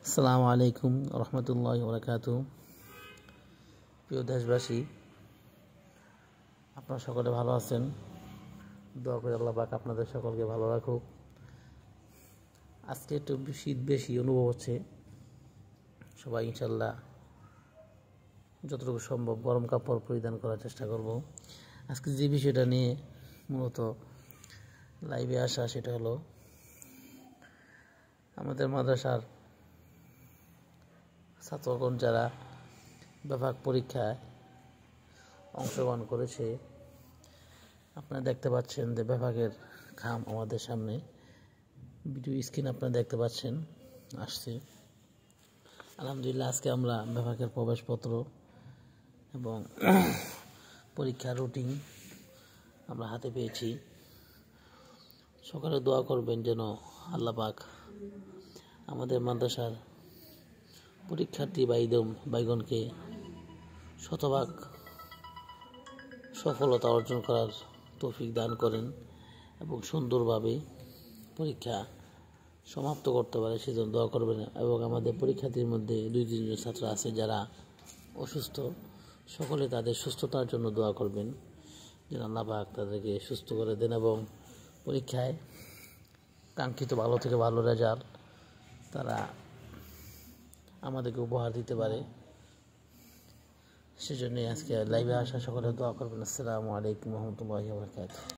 আসসালামু আলাইকুম রহমতুল্লাহি ওয়া বারাকাতুহু। প্রিয় দেশবাসী, আপনারা সকলে ভালো আছেন? দোয়া করি আল্লাহ পাক আপনাদের সকলকে ভালো রাখুক। আজকে একটু শীত বেশি অনুভব হচ্ছে। সবাই ইনশাল্লাহ যতটুকু সম্ভব গরম কাপড় পরিধান করার চেষ্টা করব। আজকে যে বিষয়টা নিয়ে মূলত লাইভে আসা, সেটা হলো আমাদের মাদ্রাসার ছাত্রগণ যারা বিভাগ পরীক্ষায় অংশগ্রহণ করেছে, আপনারা দেখতে পাচ্ছেন যে বিভাগের খাম আমাদের সামনে ভিডিও স্ক্রিন আপনারা দেখতে পাচ্ছেন আসছে। আলহামদুলিল্লাহ, আজকে আমরা বিভাগের প্রবেশপত্র এবং পরীক্ষার রুটিন আমরা হাতে পেয়েছি। সকালে দোয়া করবেন যেন আল্লাহ পাক আমাদের মাদ্রাসার পরীক্ষার্থী ভাইগণকে শতভাগ সফলতা অর্জন করার তৌফিক দান করেন এবং সুন্দরভাবে পরীক্ষা সমাপ্ত করতে পারে, সেজন্য দোয়া করবেন। এবং আমাদের পরীক্ষার্থীর মধ্যে 2-3 জন ছাত্র আছে যারা অসুস্থ, সকলে তাদের সুস্থতার জন্য দোয়া করবেন যেন আল্লাহ পাক তাদেরকে সুস্থ করে দেন এবং পরীক্ষায় কাঙ্ক্ষিত ভালো থেকে ভালো রেজাল্ট তারা আমাদেরকে উপহার দিতে পারে। সেজন্যই আজকে লাইভে আসা, সকলে দোয়া করবেন। আসসালামু আলাইকুম রহমতুল্লাহি ওয়া বারাকাতুহু।